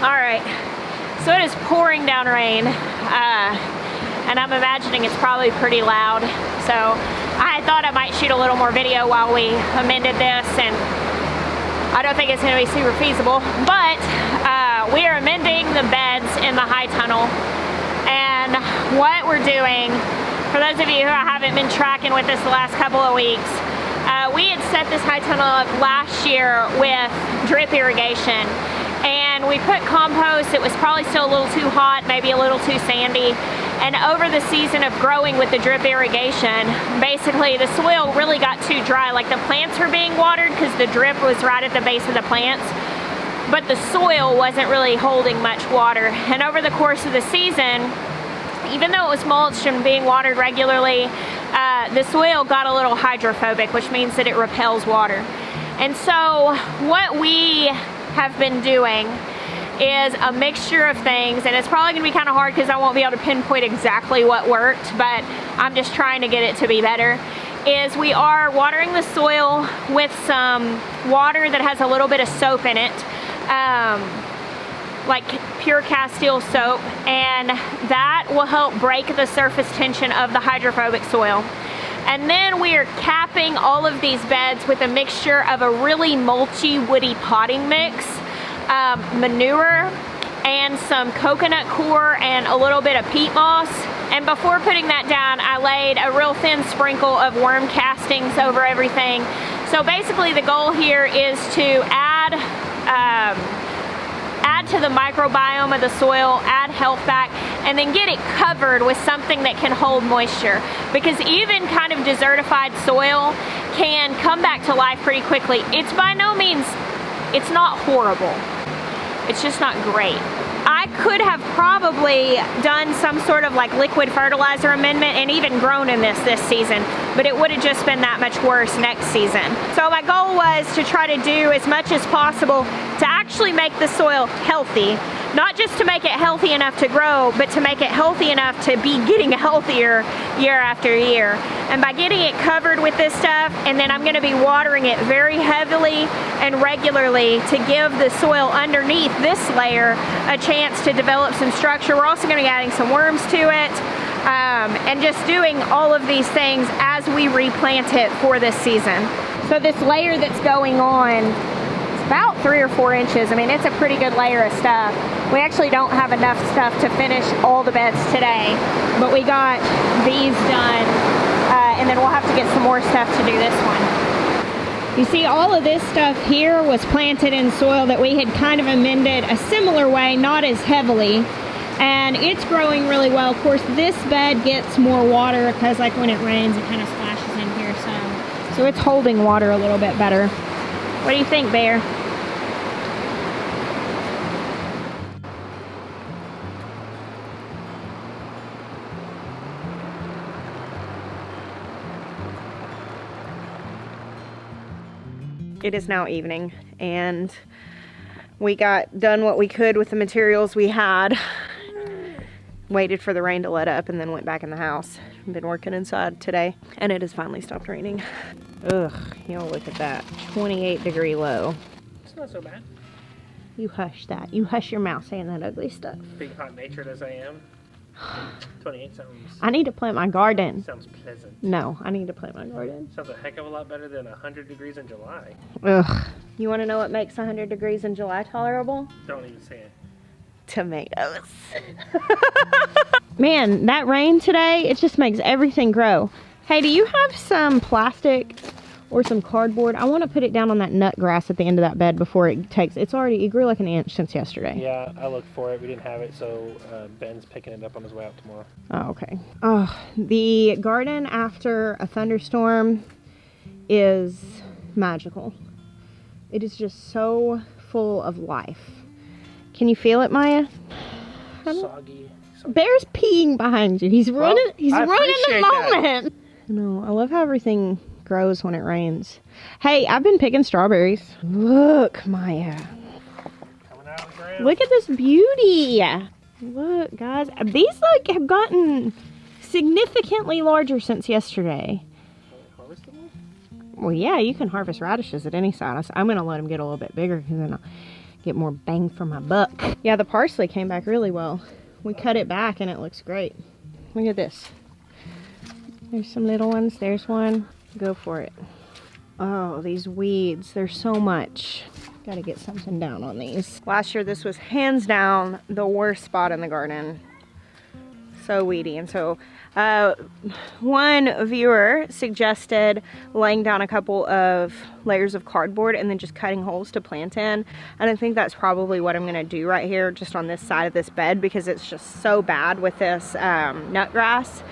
Alright, so it is pouring down rain, and I'm imagining it's probably pretty loud, so I thought I might shoot a little more video while we amended this, and I don't think it's going to be super feasible, but we are amending the beds in the high tunnel, and what we're doing, for those of you who haven't been tracking with us the last couple of weeks, we had set this high tunnel up last year with drip irrigation, and we put compost. It was probably still a little too hot, maybe a little too sandy, and over the season of growing with the drip irrigation, basically the soil really got too dry. Like the plants were being watered because the drip was right at the base of the plants, but the soil wasn't really holding much water. And over the course of the season, even though it was mulched and being watered regularly, the soil got a little hydrophobic, which means that it repels water. And so what we have been doing is a mixture of things, and it's probably gonna be kind of hard because I won't be able to pinpoint exactly what worked, but I'm just trying to get it to be better, is we are watering the soil with some water that has a little bit of soap in it, like pure Castile soap, and that will help break the surface tension of the hydrophobic soil. And then we are capping all of these beds with a mixture of a really mulchy, woody potting mix, manure, and some coconut coir and a little bit of peat moss. And before putting that down, I laid a real thin sprinkle of worm castings over everything. So basically the goal here is to add to the microbiome of the soil, add health back, and then get it covered with something that can hold moisture. Because even kind of desertified soil can come back to life pretty quickly. It's by no means, it's not horrible. It's just not great. I could have probably done some sort of like liquid fertilizer amendment and even grown in this season, but it would have just been that much worse next season. So my goal was to try to do as much as possible to actually make the soil healthy, not just to make it healthy enough to grow, but to make it healthy enough to be getting healthier year after year. And by getting it covered with this stuff, and then I'm gonna be watering it very heavily and regularly to give the soil underneath this layer a chance to develop some structure. We're also gonna be adding some worms to it, and just doing all of these things as we replant it for this season. So this layer that's going on, about 3 or 4 inches. I mean, it's a pretty good layer of stuff. We actually don't have enough stuff to finish all the beds today, but we got these done, and then we'll have to get some more stuff to do this one. You see, all of this stuff here was planted in soil that we had kind of amended a similar way, not as heavily, and it's growing really well. Of course, this bed gets more water because like when it rains, it kind of splashes in here some. So it's holding water a little bit better. What do you think, Bear? It is now evening, and we got done what we could with the materials we had. Waited for the rain to let up and then went back in the house. I've been working inside today, and it has finally stopped raining. Ugh, y'all look at that. 28-degree low. It's not so bad. You hush that. You hush your mouth saying that ugly stuff. Being hot-natured as I am, 28 sounds... I need to plant my garden. Sounds pleasant. No, I need to plant my garden. Sounds a heck of a lot better than 100 degrees in July. Ugh. You want to know what makes 100 degrees in July tolerable? Don't even say it. Tomatoes. Man, that rain today, it just makes everything grow. Hey, do you have some plastic or some cardboard? I want to put it down on that nut grass at the end of that bed before it takes... It grew like an inch since yesterday. Yeah, I looked for it. We didn't have it, so Ben's picking it up on his way out tomorrow. Oh, okay. Oh, the garden after a thunderstorm is magical. It is just so full of life. Can you feel it, Maya? Soggy. Bear's peeing behind you. He's running. Well, he's running the moment. That. No, I love how everything grows when it rains. Hey, I've been picking strawberries. Look, Maya. Coming out of the ground. Look at this beauty. Look, guys. These like have gotten significantly larger since yesterday. Harvest them? Well, yeah, you can harvest radishes at any size. I'm gonna let them get a little bit bigger because then I'll get more bang for my buck. Yeah, the parsley came back really well. We cut it back and it looks great. Look at this. There's some little ones. There's one. Go for it. Oh, these weeds. There's so much. Gotta get something down on these. Last year, this was hands down the worst spot in the garden. So weedy. And so one viewer suggested laying down a couple of layers of cardboard and then just cutting holes to plant in. And I think that's probably what I'm going to do right here, just on this side of this bed, because it's just so bad with this nutgrass,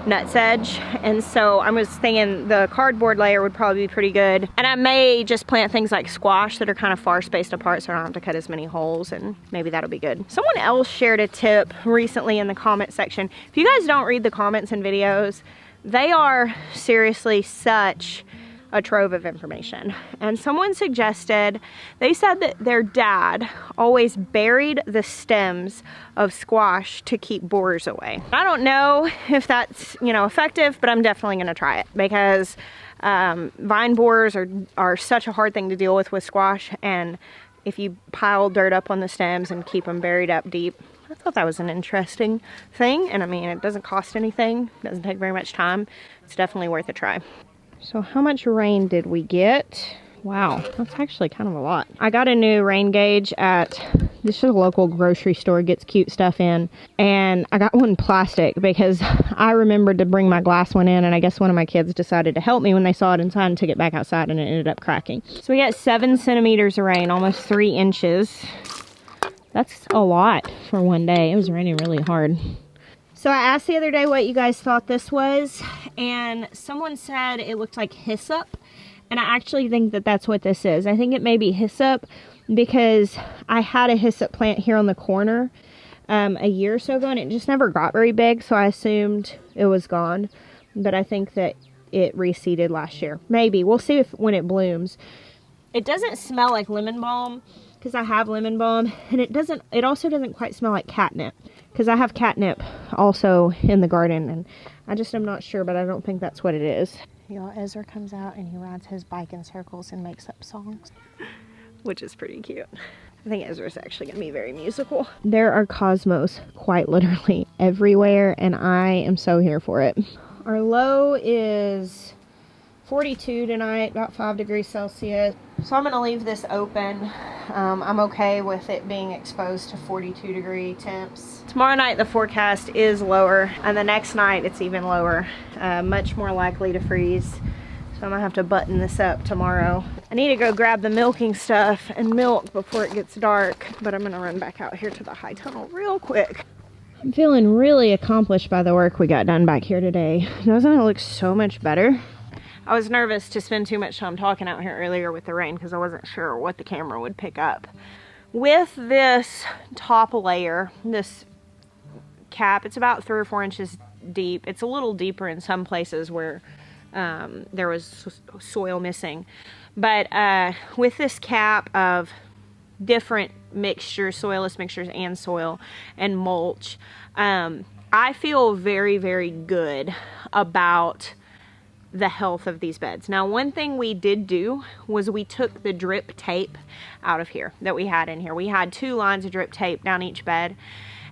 nutsedge. And so I was thinking the cardboard layer would probably be pretty good. And I may just plant things like squash that are kind of far spaced apart, so I don't have to cut as many holes, and maybe that'll be good. Someone else shared a tip recently in the comment section. If you guys don't read the comments and videos, they are seriously such a trove of information. And someone suggested, they said that their dad always buried the stems of squash to keep borers away. I don't know if that's, you know, effective, but I'm definitely going to try it, because vine borers are such a hard thing to deal with squash. And if you pile dirt up on the stems and keep them buried up deep, I thought that was an interesting thing. And I mean, it doesn't cost anything, doesn't take very much time. It's definitely worth a try. So how much rain did we get? Wow, that's actually kind of a lot. I got a new rain gauge at this is a local grocery store, gets cute stuff in, and I got one plastic because I remembered to bring my glass one in, and I guess one of my kids decided to help me when they saw it inside and took it back outside, and it ended up cracking. So we got 7 centimeters of rain, almost 3 inches. That's a lot for one day. It was raining really hard. So I asked the other day what you guys thought this was, and someone said it looked like hyssop, and I actually think that that's what this is. I think it may be hyssop because I had a hyssop plant here on the corner a year or so ago, and it just never got very big, so I assumed it was gone, but I think that it reseeded last year. Maybe. We'll see when it blooms. It doesn't smell like lemon balm because I have lemon balm, and it also doesn't quite smell like catnip, because I have catnip also in the garden, and I just am not sure, but I don't think that's what it is. Y'all, Ezra comes out and he rides his bike in circles and makes up songs, which is pretty cute. I think Ezra's actually gonna be very musical. There are cosmos quite literally everywhere, and I am so here for it. Our low is 42 tonight, about 5 degrees Celsius. So I'm gonna leave this open. I'm okay with it being exposed to 42-degree temps. Tomorrow night the forecast is lower, and the next night it's even lower, much more likely to freeze. So I'm gonna have to button this up tomorrow. I need to go grab the milking stuff and milk before it gets dark, but I'm gonna run back out here to the high tunnel real quick. I'm feeling really accomplished by the work we got done back here today. Doesn't it look so much better? I was nervous to spend too much time talking out here earlier with the rain because I wasn't sure what the camera would pick up. With this top layer, this cap, it's about 3 or 4 inches deep. It's a little deeper in some places where there was soil missing. But with this cap of different mixtures, soilless mixtures and soil and mulch, I feel very, very good about the health of these beds. Now, one thing we did do was we took the drip tape out of here that we had in here. We had 2 lines of drip tape down each bed,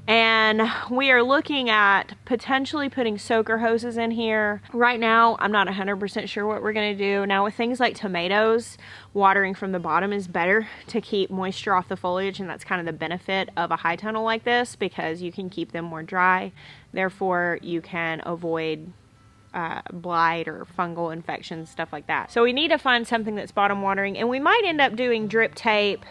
and we are looking at potentially putting soaker hoses in here. Right now, I'm not 100% sure what we're gonna do. Now, with things like tomatoes, watering from the bottom is better to keep moisture off the foliage, and that's kind of the benefit of a high tunnel like this, because you can keep them more dry. Therefore, you can avoid blight or fungal infections, stuff like that. So we need to find something that's bottom watering, and we might end up doing drip tape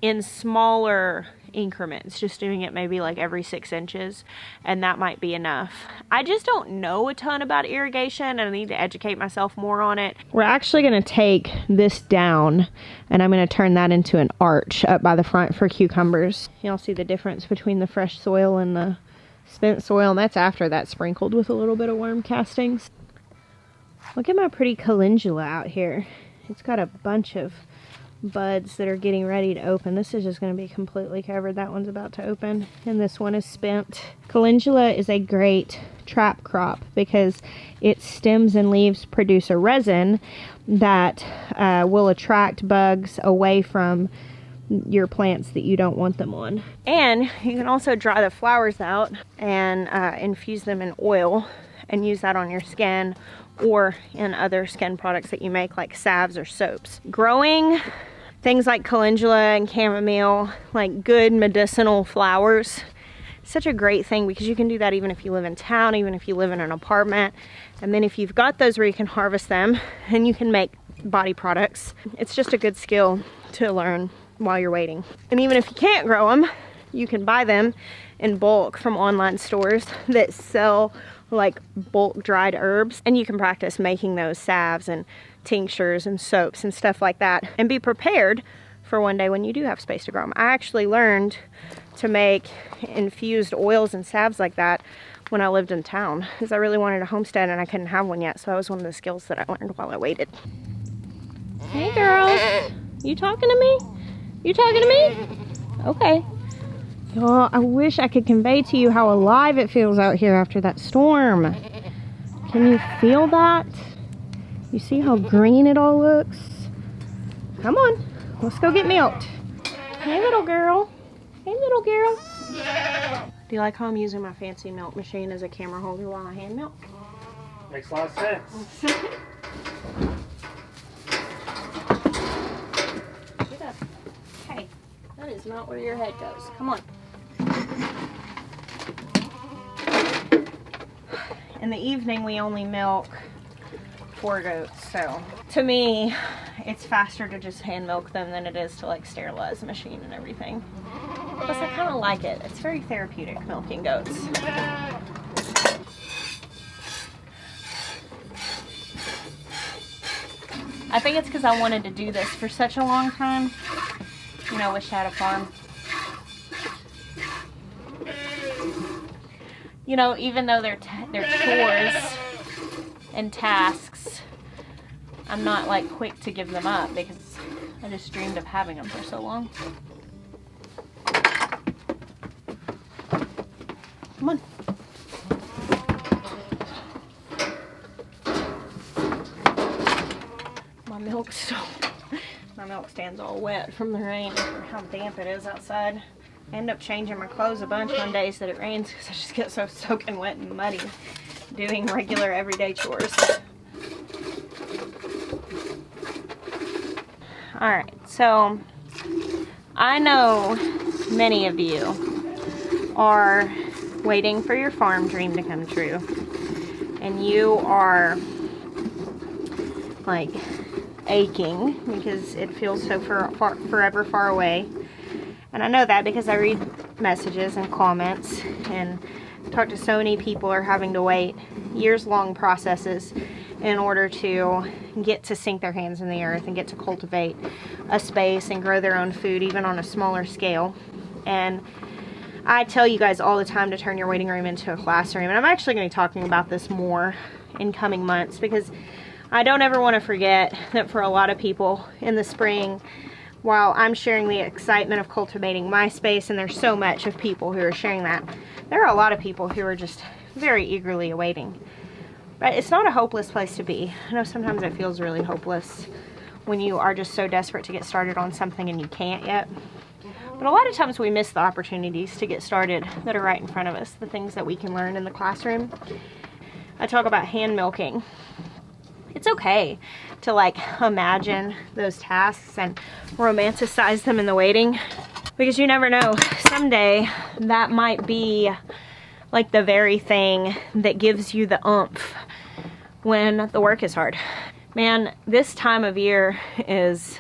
in smaller increments, just doing it maybe like every 6 inches, and that might be enough. I just don't know a ton about irrigation, and I need to educate myself more on it. We're actually going to take this down, and I'm going to turn that into an arch up by the front for cucumbers. Y'all see the difference between the fresh soil and the spent soil, and that's after that sprinkled with a little bit of worm castings. Look at my pretty calendula out here. It's got a bunch of buds that are getting ready to open. This is just going to be completely covered. That one's about to open, and this one is spent. Calendula is a great trap crop because its stems and leaves produce a resin that will attract bugs away from your plants that you don't want them on. And you can also dry the flowers out and infuse them in oil and use that on your skin or in other skin products that you make, like salves or soaps. Growing things like calendula and chamomile, like good medicinal flowers, such a great thing, because you can do that even if you live in town, even if you live in an apartment. And then if you've got those where you can harvest them and you can make body products, it's just a good skill to learn while you're waiting. And even if you can't grow them, you can buy them in bulk from online stores that sell like bulk dried herbs, and you can practice making those salves and tinctures and soaps and stuff like that, and be prepared for one day when you do have space to grow them. I actually learned to make infused oils and salves like that when I lived in town, because I really wanted a homestead and I couldn't have one yet, so that was one of the skills that I learned while I waited. Hey girls, you talking to me? You talking to me? Okay. Y'all, I wish I could convey to you how alive it feels out here after that storm. Can you feel that? You see how green it all looks? Come on, let's go get milked. Hey little girl. Hey little girl. Do you like how I'm using my fancy milk machine as a camera holder while I hand milk? Makes a lot of sense. Get up. Hey, that is not where your head goes. Come on. In the evening, we only milk 4 goats, so to me, it's faster to just hand milk them than it is to like sterilize the machine and everything. Plus, I kind of like it. It's very therapeutic milking goats. I think it's because I wanted to do this for such a long time. You know, wish I had a farm. You know, even though they're chores and tasks, I'm not like quick to give them up because I just dreamed of having them for so long. Come on. My milk stand's all wet from the rain or how damp it is outside. I end up changing my clothes a bunch on days that it rains because I just get so soaking wet and muddy doing regular everyday chores. Alright, so I know many of you are waiting for your farm dream to come true, and you are like aching because it feels so forever far away. And I know that because I read messages and comments and talk to so many people who are having to wait years-long processes in order to get to sink their hands in the earth and get to cultivate a space and grow their own food, even on a smaller scale. And I tell you guys all the time to turn your waiting room into a classroom, and I'm actually going to be talking about this more in coming months, because I don't ever want to forget that for a lot of people in the spring, while I'm sharing the excitement of cultivating my space, and there's so much of people who are sharing that, there are a lot of people who are just very eagerly awaiting. But it's not a hopeless place to be. I know sometimes it feels really hopeless when you are just so desperate to get started on something and you can't yet. But a lot of times we miss the opportunities to get started that are right in front of us, the things that we can learn in the classroom. I talk about hand milking. It's okay to like imagine those tasks and romanticize them in the waiting, because you never know, someday that might be like the very thing that gives you the oomph when the work is hard. Man, this time of year is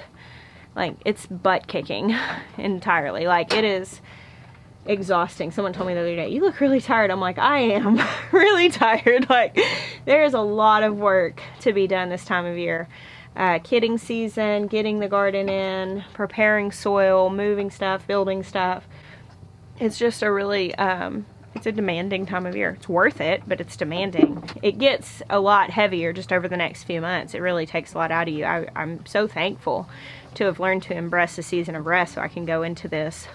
like, it's butt kicking entirely. Like, it is exhausting. Someone told me the other day, you look really tired. I'm like, I am really tired. Like, there is a lot of work to be done this time of year. Kidding season, getting the garden in, preparing soil, moving stuff, building stuff. It's just a really, it's a demanding time of year. It's worth it, but it's demanding. It gets a lot heavier just over the next few months. It really takes a lot out of you. I'm so thankful to have learned to embrace the season of rest so I can go into this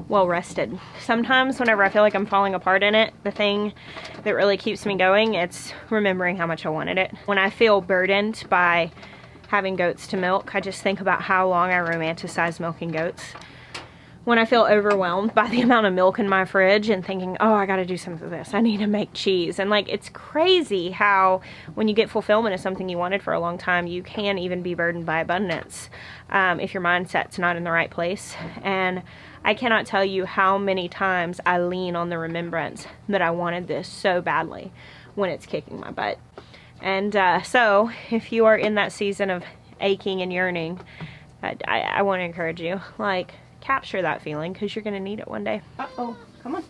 well rested. Sometimes whenever I feel like I'm falling apart in it, the thing that really keeps me going, it's remembering how much I wanted it. When I feel burdened by having goats to milk, I just think about how long I romanticize milking goats. when I feel overwhelmed by the amount of milk in my fridge and thinking, oh, I gotta do something with this. I need to make cheese. And like, it's crazy how when you get fulfillment of something you wanted for a long time, you can even be burdened by abundance if your mindset's not in the right place. And I cannot tell you how many times I lean on the remembrance that I wanted this so badly when it's kicking my butt. And so if you are in that season of aching and yearning, I want to encourage you, like, capture that feeling, because you're going to need it one day. Uh-oh, come on.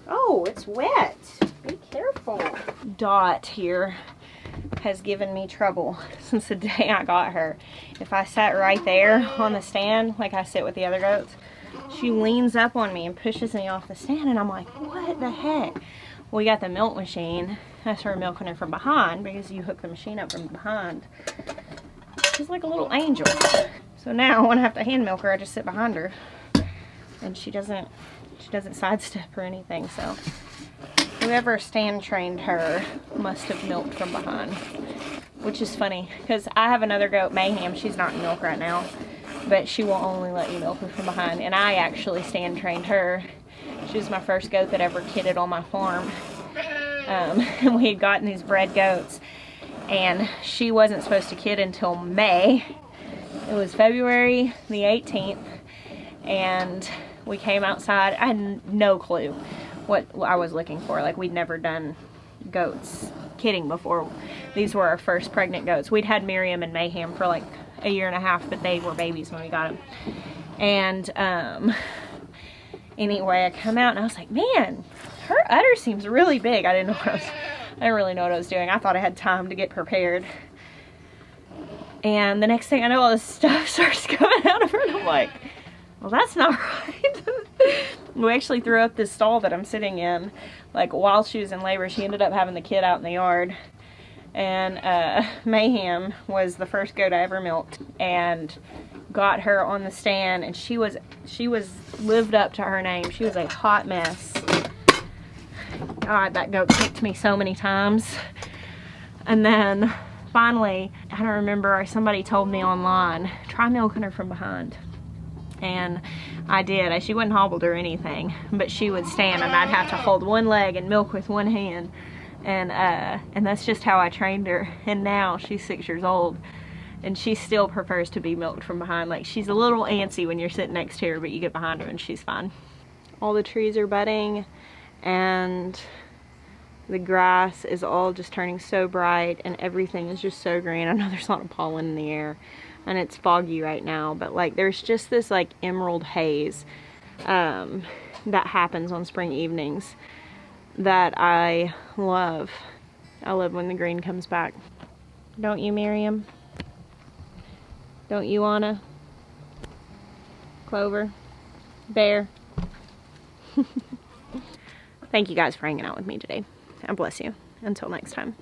Oh, it's wet. Be careful. Dot here has given me trouble since the day I got her. If I sat right there on the stand, like I sit with the other goats, she leans up on me and pushes me off the stand, and I'm like, what the heck? We got the milk machine. That's her milking her from behind, because you hook the machine up from behind. She's like a little angel. So now when I have to hand milk her, I just sit behind her, and she doesn't sidestep or anything. So whoever stand trained her must have milked from behind, which is funny because I have another goat, Mayhem. She's not in milk right now, but she will only let you milk her from behind, and I actually stand trained her. She was my first goat that ever kidded on my farm. And we had gotten these bred goats, and she wasn't supposed to kid until May. It was February the 18th, and we came outside. I had no clue what I was looking for. Like, we'd never done goats kidding before. These were our first pregnant goats. We'd had Miriam and Mayhem for like a year and a half, but they were babies when we got them. And anyway, I come out and I was like, man, her udder seems really big. I didn't really know what I was doing. I thought I had time to get prepared. And the next thing I know, all this stuff starts coming out of her, and I'm like, well, that's not right. We actually threw up this stall that I'm sitting in, like, while she was in labor. She ended up having the kid out in the yard. And Mayhem was the first goat I ever milked, and got her on the stand, and she was lived up to her name. She was a hot mess. God, that goat kicked me so many times. And then finally, I don't remember, somebody told me online, try milking her from behind. And I did. She wasn't hobbled or anything, but she would stand, and I'd have to hold one leg and milk with one hand. And that's just how I trained her. And now she's 6 years old, and she still prefers to be milked from behind. Like, she's a little antsy when you're sitting next to her, but you get behind her and she's fine. All the trees are budding, and the grass is all just turning so bright, and everything is just so green. I know there's a lot of pollen in the air, and it's foggy right now, but like, there's just this like emerald haze that happens on spring evenings that I love. I love when the green comes back. Don't you, Miriam? Don't you, Anna? Clover? Bear? Thank you guys for hanging out with me today. God bless you. Until next time.